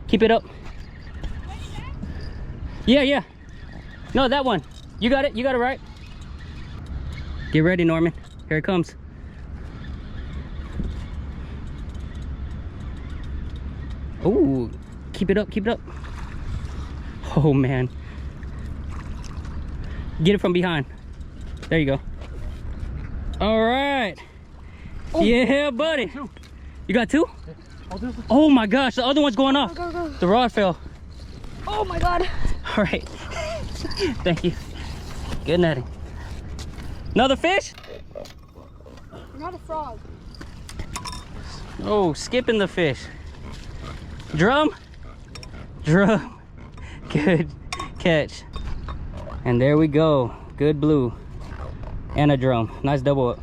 Keep it up. Yeah, yeah. No, that one. You got it. You got it right. Get ready, Norman. Here it comes. Oh, keep it up. Keep it up. Oh, man. Get it from behind. There you go. All right. Oh. Yeah, buddy. You got two? Oh my gosh, the other one's going off. Go, go, go. The rod fell. Oh my God. All right. Thank you. Good netting. Another fish? Not a frog. Oh, skipping the fish. Drum? Drum. Good catch. And there we go. Good blue. And a drum. Nice double up.